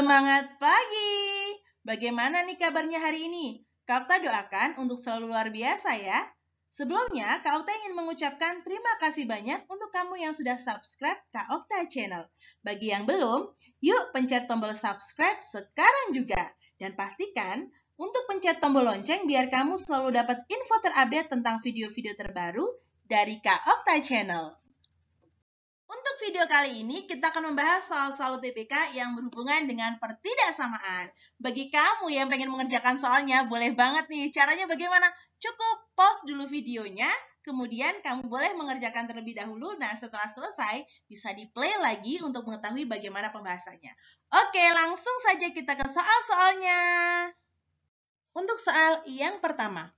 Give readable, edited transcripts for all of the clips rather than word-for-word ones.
Semangat pagi! Bagaimana nih kabarnya hari ini? Kak Okta doakan untuk selalu luar biasa ya. Sebelumnya, Kak Okta ingin mengucapkan terima kasih banyak untuk kamu yang sudah subscribe Kak Okta Channel. Bagi yang belum, yuk pencet tombol subscribe sekarang juga. Dan pastikan untuk pencet tombol lonceng biar kamu selalu dapat info terupdate tentang video-video terbaru dari Kak Okta Channel. Untuk video kali ini, kita akan membahas soal-soal UTBK yang berhubungan dengan pertidaksamaan. Bagi kamu yang pengen mengerjakan soalnya, boleh banget nih. Caranya bagaimana? Cukup pause dulu videonya, kemudian kamu boleh mengerjakan terlebih dahulu. Nah, setelah selesai, bisa di-play lagi untuk mengetahui bagaimana pembahasannya. Oke, langsung saja kita ke soal-soalnya. Untuk soal yang pertama.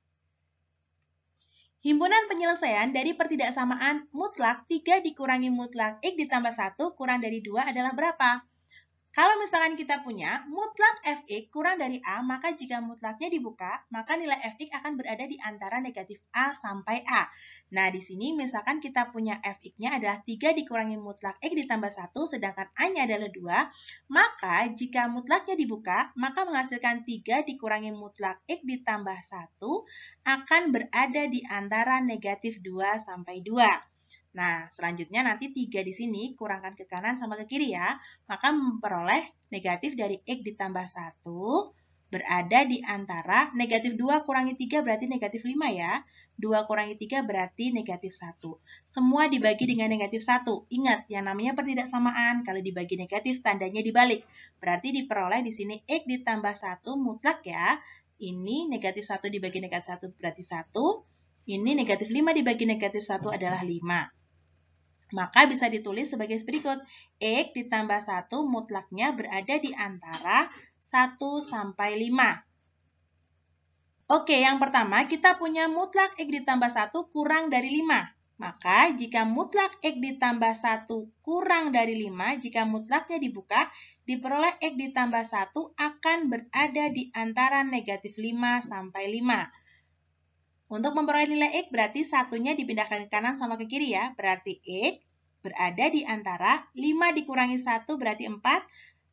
Himpunan penyelesaian dari pertidaksamaan mutlak 3 dikurangi mutlak X ditambah 1 kurang dari 2 adalah berapa? Kalau misalkan kita punya mutlak Fx kurang dari A, maka jika mutlaknya dibuka, maka nilai Fx akan berada di antara negatif A sampai A. Nah, di sini misalkan kita punya Fx-nya adalah 3 dikurangi mutlak X ditambah 1, sedangkan A-nya adalah 2, maka jika mutlaknya dibuka, maka menghasilkan 3 dikurangi mutlak X ditambah 1 akan berada di antara negatif 2 sampai 2. Nah, selanjutnya nanti 3 di sini kurangkan ke kanan sama ke kiri ya. Maka memperoleh negatif dari X ditambah 1 berada di antara negatif 2 kurangi 3 berarti negatif 5 ya. 2 kurangi 3 berarti negatif 1. Semua dibagi dengan negatif 1. Ingat, yang namanya pertidaksamaan. Kalau dibagi negatif, tandanya dibalik. Berarti diperoleh di sini X ditambah 1 mutlak ya. Ini negatif 1 dibagi negatif 1 berarti 1. Ini negatif 5 dibagi negatif 1 adalah 5. Maka bisa ditulis sebagai berikut. X ditambah 1 mutlaknya berada di antara 1 sampai 5. Oke, yang pertama kita punya mutlak X ditambah 1 kurang dari 5. Maka jika mutlak X ditambah 1 kurang dari 5, jika mutlaknya dibuka, diperoleh X ditambah 1 akan berada di antara negatif 5 sampai 5. Untuk memperoleh nilai X berarti satunya dipindahkan ke kanan sama ke kiri ya. Berarti X berada di antara 5 dikurangi 1 berarti 4,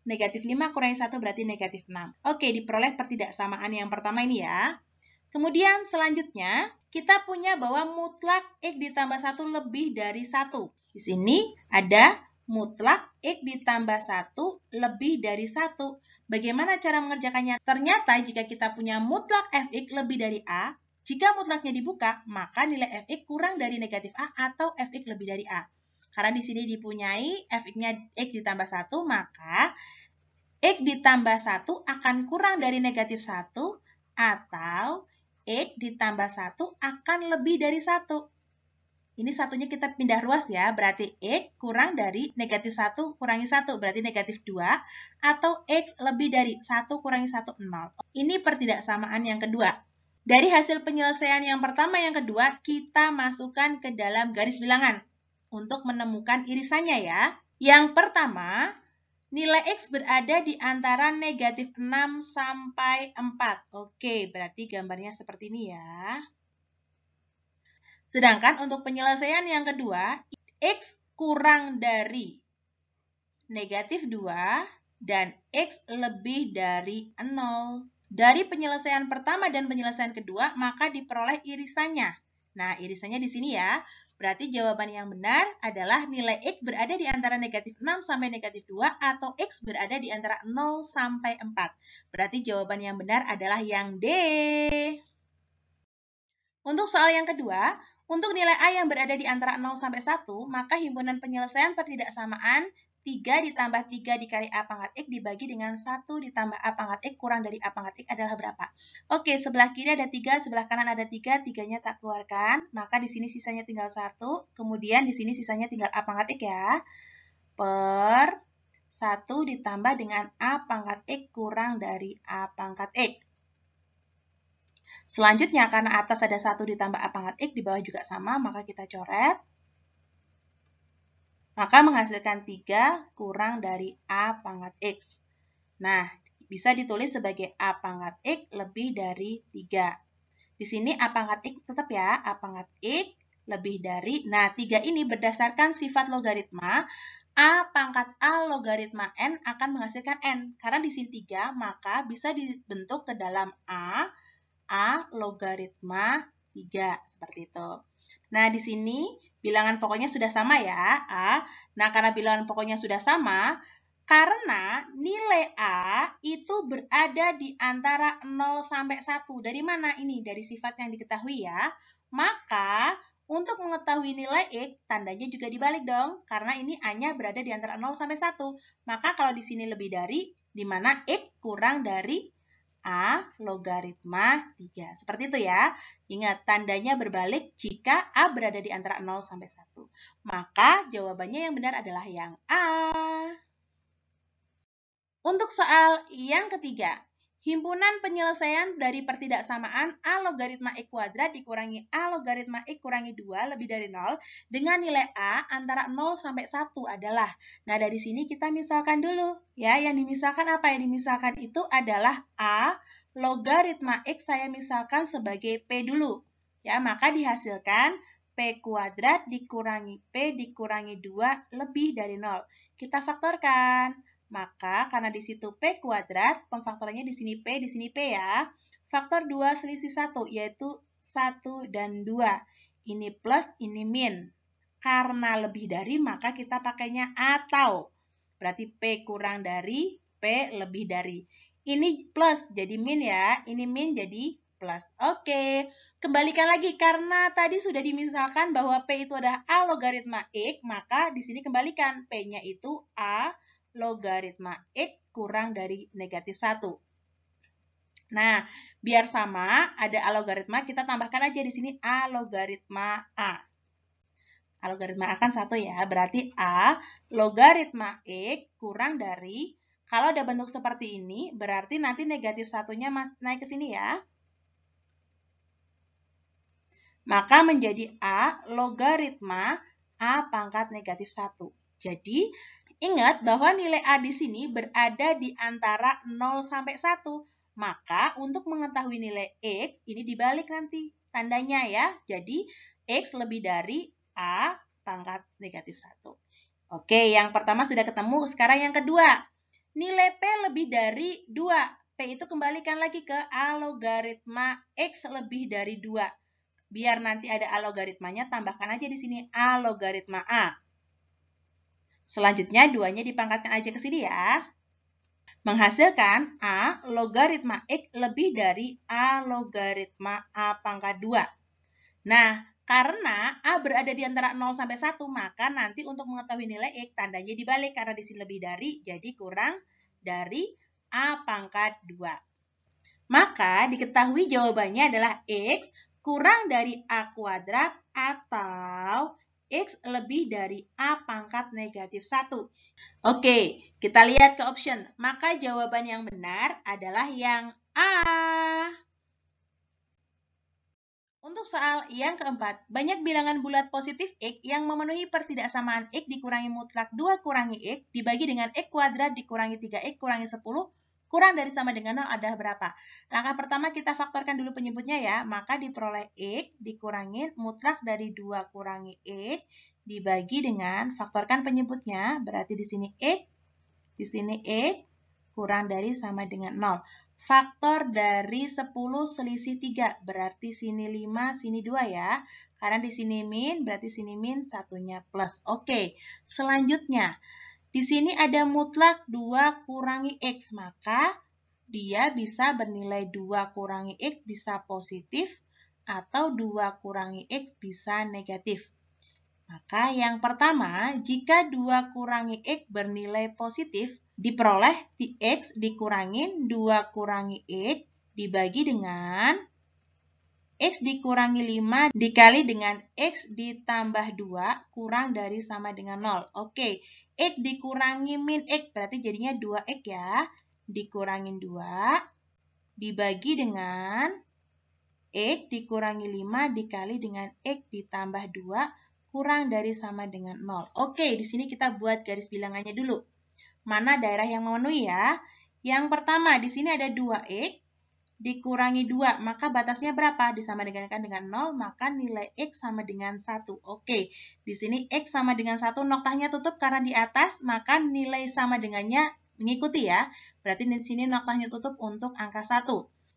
negatif 5 kurangi 1 berarti negatif 6. Oke, diperoleh pertidaksamaan yang pertama ini ya. Kemudian selanjutnya, kita punya bahwa mutlak X ditambah 1 lebih dari 1. Di sini ada mutlak X ditambah 1 lebih dari 1. Bagaimana cara mengerjakannya? Ternyata jika kita punya mutlak Fx lebih dari A, jika mutlaknya dibuka, maka nilai Fx kurang dari negatif A atau Fx lebih dari A. Karena di sini dipunyai Fx-nya X ditambah 1, maka X ditambah 1 akan kurang dari negatif 1 atau X ditambah 1 akan lebih dari 1. Ini satunya kita pindah ruas ya, berarti X kurang dari negatif 1 kurangi 1, berarti negatif 2, atau X lebih dari 1 kurangi 1, 0. Ini pertidaksamaan yang kedua. Dari hasil penyelesaian yang pertama, yang kedua, kita masukkan ke dalam garis bilangan untuk menemukan irisannya ya. Yang pertama, nilai X berada di antara negatif 6 sampai 4. Oke, berarti gambarnya seperti ini ya. Sedangkan untuk penyelesaian yang kedua, X kurang dari negatif 2 dan X lebih dari 0. Dari penyelesaian pertama dan penyelesaian kedua, maka diperoleh irisannya. Nah, irisannya di sini ya. Berarti jawaban yang benar adalah nilai X berada di antara negatif 6 sampai negatif 2 atau X berada di antara 0 sampai 4. Berarti jawaban yang benar adalah yang D. Untuk soal yang kedua, untuk nilai A yang berada di antara 0 sampai 1, maka himpunan penyelesaian pertidaksamaan 3 ditambah 3 dikali A pangkat X dibagi dengan 1 ditambah A pangkat X kurang dari A pangkat X adalah berapa? Oke, sebelah kiri ada 3, sebelah kanan ada 3, 3-nya tak keluarkan, maka di sini sisanya tinggal 1, kemudian di sini sisanya tinggal A pangkat X ya, per 1 ditambah dengan A pangkat X kurang dari A pangkat X. Selanjutnya, karena atas ada 1 ditambah A pangkat X, di bawah juga sama, maka kita coret. Maka menghasilkan 3 kurang dari A pangkat X. Nah, bisa ditulis sebagai A pangkat X lebih dari 3. Di sini A pangkat X tetap ya, A pangkat X lebih dari, nah 3 ini berdasarkan sifat logaritma, A pangkat A logaritma N akan menghasilkan N. Karena di sini 3, maka bisa dibentuk ke dalam A logaritma 3. Seperti itu. Nah, di sini bilangan pokoknya sudah sama ya, A. Nah, karena bilangan pokoknya sudah sama, karena nilai A itu berada di antara 0 sampai 1. Dari mana ini? Dari sifat yang diketahui ya. Maka, untuk mengetahui nilai X, tandanya juga dibalik dong. Karena ini A-nya berada di antara 0 sampai 1. Maka kalau di sini lebih dari, di mana X kurang dari A logaritma 3. Seperti itu ya. Ingat, tandanya berbalik jika A berada di antara 0 sampai 1. Maka jawabannya yang benar adalah yang A. Untuk soal yang ketiga, himpunan penyelesaian dari pertidaksamaan A logaritma X kuadrat dikurangi A logaritma X kurangi 2 lebih dari 0 dengan nilai A antara 0 sampai 1 adalah. Nah, dari sini kita misalkan dulu. Ya, yang dimisalkan apa? Yang dimisalkan itu adalah A logaritma X saya misalkan sebagai P dulu. Ya, maka dihasilkan P kuadrat dikurangi P dikurangi 2 lebih dari 0. Kita faktorkan. Maka karena di situ P kuadrat, pemfaktorannya di sini P ya. Faktor 2 selisih 1, yaitu 1 dan 2. Ini plus, ini min. Karena lebih dari, maka kita pakainya atau. Berarti P kurang dari, P lebih dari. Ini plus, jadi min ya. Ini min jadi plus. Oke, kembalikan lagi. Karena tadi sudah dimisalkan bahwa P itu adalah A logaritma X, maka di sini kembalikan. P-nya itu A logaritma X kurang dari negatif 1. Nah, biar sama, ada A logaritma, kita tambahkan aja di sini A logaritma A. A logaritma A kan 1 ya, berarti A logaritma X kurang dari, kalau ada bentuk seperti ini, berarti nanti negatif 1-nya naik ke sini ya. Maka menjadi A logaritma A pangkat negatif 1. Jadi, ingat bahwa nilai A di sini berada di antara 0 sampai 1. Maka untuk mengetahui nilai X, ini dibalik nanti tandanya ya. Jadi X lebih dari A pangkat negatif 1. Oke, yang pertama sudah ketemu. Sekarang yang kedua. Nilai P lebih dari 2. P itu kembalikan lagi ke A logaritma X lebih dari 2. Biar nanti ada A logaritmanya, tambahkan aja di sini A logaritma A. Selanjutnya, 2-nya dipangkatkan aja ke sini ya. Menghasilkan A logaritma X lebih dari A logaritma A pangkat 2. Nah, karena A berada di antara 0 sampai 1, maka nanti untuk mengetahui nilai X, tandanya dibalik karena di sini lebih dari, jadi kurang dari A pangkat 2. Maka diketahui jawabannya adalah X kurang dari A kuadrat atau X lebih dari A pangkat negatif 1. Oke, kita lihat ke option. Maka jawaban yang benar adalah yang A. Untuk soal yang keempat, banyak bilangan bulat positif X yang memenuhi pertidaksamaan X dikurangi mutlak 2 kurangi X dibagi dengan X kuadrat dikurangi 3X kurangi 10 kurang dari sama dengan 0 adalah berapa? Langkah pertama kita faktorkan dulu penyebutnya ya. Maka diperoleh X dikurangin mutlak dari 2 kurangi X dibagi dengan faktorkan penyebutnya. Berarti di sini X, di sini X kurang dari sama dengan 0. Faktor dari 10 selisih 3. Berarti sini 5, sini 2 ya. Karena di sini min, berarti sini min, satunya plus. Oke, selanjutnya. Di sini ada mutlak 2 kurangi X, maka dia bisa bernilai 2 kurangi X bisa positif atau 2 kurangi X bisa negatif. Maka yang pertama, jika 2 kurangi X bernilai positif, diperoleh X dikurangin 2 kurangi X dibagi dengan X dikurangi 5 dikali dengan X ditambah 2 kurang dari sama dengan 0. Oke, X dikurangi min X, berarti jadinya 2X ya. Dikurangin 2, dibagi dengan X dikurangi 5 dikali dengan X ditambah 2, kurang dari sama dengan 0. Oke, di sini kita buat garis bilangannya dulu. Mana daerah yang memenuhi ya? Yang pertama, di sini ada 2X, dikurangi 2, maka batasnya berapa? Disamakan dengan 0, maka nilai X sama dengan 1. Oke, di sini X sama dengan 1, noktanya tutup karena di atas, maka nilai sama dengannya mengikuti ya. Berarti di sini noktanya tutup untuk angka 1.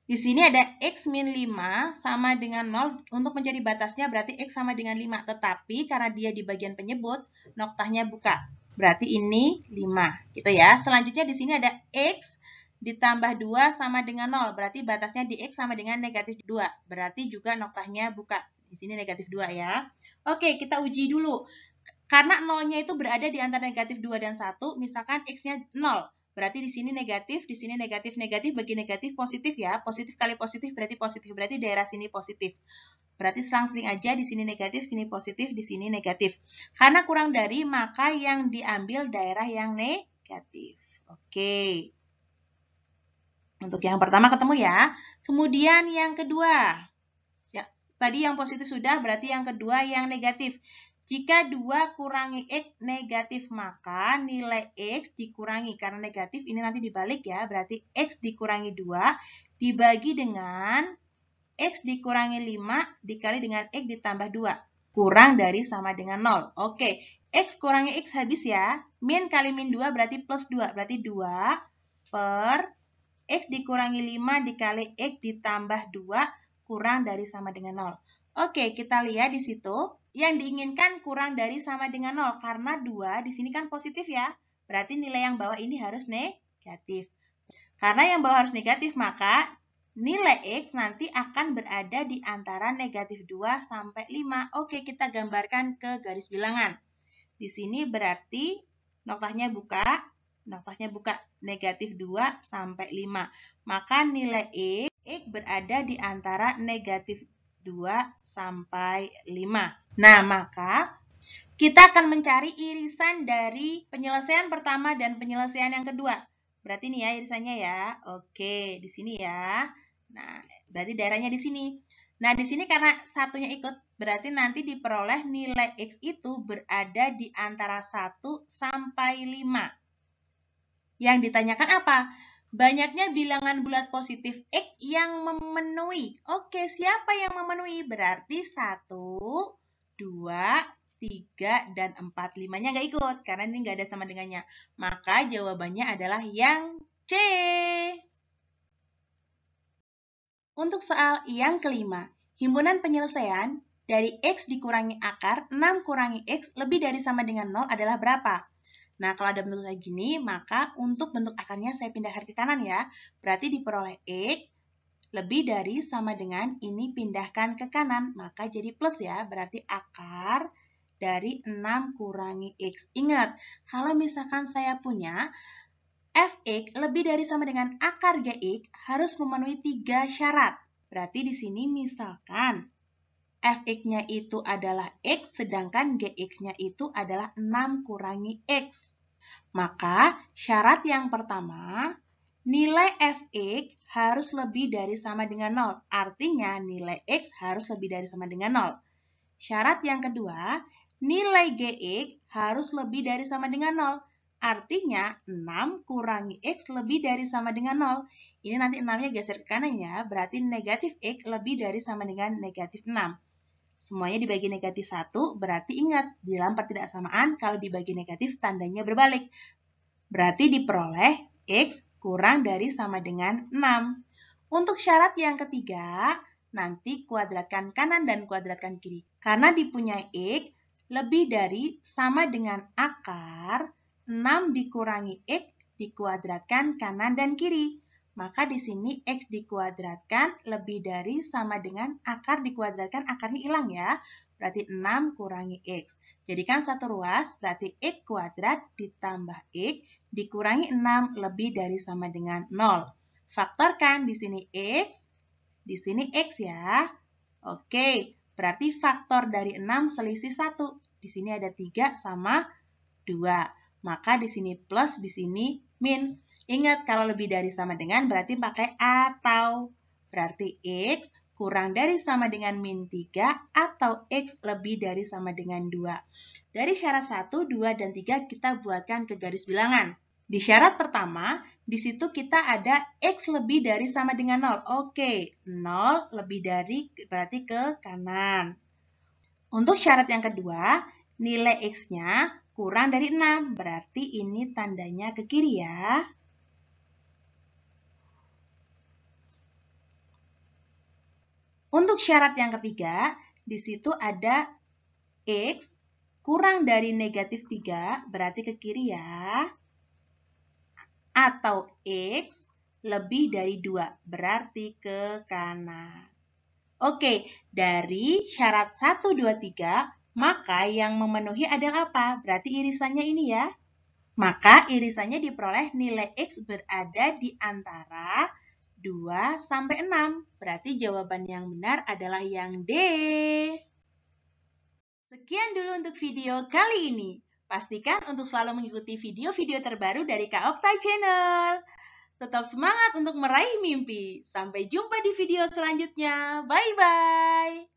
Di sini ada X min 5 sama dengan 0, untuk menjadi batasnya berarti X sama dengan 5. Tetapi karena dia di bagian penyebut, noktanya buka. Berarti ini 5, gitu ya. Selanjutnya di sini ada X ditambah 2 sama dengan 0. Berarti batasnya di X sama dengan negatif 2. Berarti juga noktanya buka. Di sini negatif 2 ya. Oke, kita uji dulu. Karena 0-nya itu berada di antara negatif 2 dan 1, misalkan X-nya 0. Berarti di sini negatif, negatif, bagi negatif positif ya. Positif kali positif berarti positif. Berarti daerah sini positif. Berarti selang-seling aja, di sini negatif, sini positif, di sini negatif. Karena kurang dari, maka yang diambil daerah yang negatif. Oke. Untuk yang pertama ketemu ya. Kemudian yang kedua. Ya, tadi yang positif sudah, berarti yang kedua yang negatif. Jika 2 kurangi X negatif, maka nilai X dikurangi. Karena negatif, ini nanti dibalik ya. Berarti X dikurangi 2 dibagi dengan X dikurangi 5 dikali dengan X ditambah 2. Kurang dari sama dengan 0. Oke, X kurangi X habis ya. Min kali min 2 berarti plus 2. Berarti 2 per X dikurangi 5 dikali X ditambah 2 kurang dari sama dengan 0. Oke, kita lihat di situ. Yang diinginkan kurang dari sama dengan 0. Karena 2 di sini kan positif ya. Berarti nilai yang bawah ini harus negatif. Karena yang bawah harus negatif, maka nilai X nanti akan berada di antara negatif 2 sampai 5. Oke, kita gambarkan ke garis bilangan. Di sini berarti noktanya buka. Negatif 2 sampai 5. Maka nilai X berada di antara negatif 2 sampai 5. Nah, maka kita akan mencari irisan dari penyelesaian pertama dan penyelesaian yang kedua. Berarti ini ya irisannya ya. Oke, di sini ya. Nah, berarti daerahnya di sini. Nah, di sini karena satunya ikut, berarti nanti diperoleh nilai X itu berada di antara 1 sampai 5. Yang ditanyakan apa? Banyaknya bilangan bulat positif X yang memenuhi. Oke, siapa yang memenuhi? Berarti 1, 2, 3, dan 4. 5-nya nggak ikut, karena ini nggak ada sama dengannya. Maka jawabannya adalah yang C. Untuk soal yang kelima, himpunan penyelesaian dari X dikurangi akar 6 kurangi X lebih dari sama dengan 0 adalah berapa? Nah, kalau ada bentuk kayak gini, maka untuk bentuk akarnya saya pindahkan ke kanan ya. Berarti diperoleh X lebih dari sama dengan ini pindahkan ke kanan. Maka jadi plus ya, berarti akar dari 6 kurangi X. Ingat, kalau misalkan saya punya Fx lebih dari sama dengan akar Gx harus memenuhi 3 syarat. Berarti di sini misalkan Fx-nya itu adalah X, sedangkan Gx-nya itu adalah 6 kurangi X. Maka syarat yang pertama, nilai Fx harus lebih dari sama dengan 0. Artinya nilai X harus lebih dari sama dengan 0. Syarat yang kedua, nilai Gx harus lebih dari sama dengan 0. Artinya 6 kurangi X lebih dari sama dengan 0. Ini nanti 6-nya geser ke kanan ya, berarti negatif X lebih dari sama dengan negatif 6. Semuanya dibagi negatif 1, berarti ingat, di dalam pertidaksamaan kalau dibagi negatif tandanya berbalik. Berarti diperoleh X kurang dari sama dengan 6. Untuk syarat yang ketiga, nanti kuadratkan kanan dan kuadratkan kiri. Karena dipunyai X lebih dari sama dengan akar 6 dikurangi X dikuadratkan kanan dan kiri. Maka di sini X dikuadratkan lebih dari sama dengan akar dikuadratkan, akarnya hilang ya. Berarti 6 kurangi X. Jadikan satu ruas, berarti X kuadrat ditambah X dikurangi 6 lebih dari sama dengan 0. Faktorkan di sini X, di sini X ya. Oke, berarti faktor dari 6 selisih 1. Di sini ada 3 sama 2. Maka di sini plus, di sini min. Ingat, kalau lebih dari sama dengan berarti pakai atau. Berarti X kurang dari sama dengan min 3 atau X lebih dari sama dengan 2. Dari syarat 1, 2, dan 3 kita buatkan ke garis bilangan. Di syarat pertama, di situ kita ada X lebih dari sama dengan 0. Oke, 0 lebih dari berarti ke kanan. Untuk syarat yang kedua, nilai X-nya kurang dari 6. Berarti ini tandanya ke kiri ya. Untuk syarat yang ketiga, di situ ada X kurang dari negatif 3, berarti ke kiri ya. Atau X lebih dari 2, berarti ke kanan. Oke, dari syarat 1, 2, 3, maka yang memenuhi adalah apa? Berarti irisannya ini ya. Maka irisannya diperoleh nilai X berada di antara 2 sampai 6. Berarti jawaban yang benar adalah yang D. Sekian dulu untuk video kali ini. Pastikan untuk selalu mengikuti video-video terbaru dari Kak Okta Channel. Tetap semangat untuk meraih mimpi. Sampai jumpa di video selanjutnya. Bye-bye.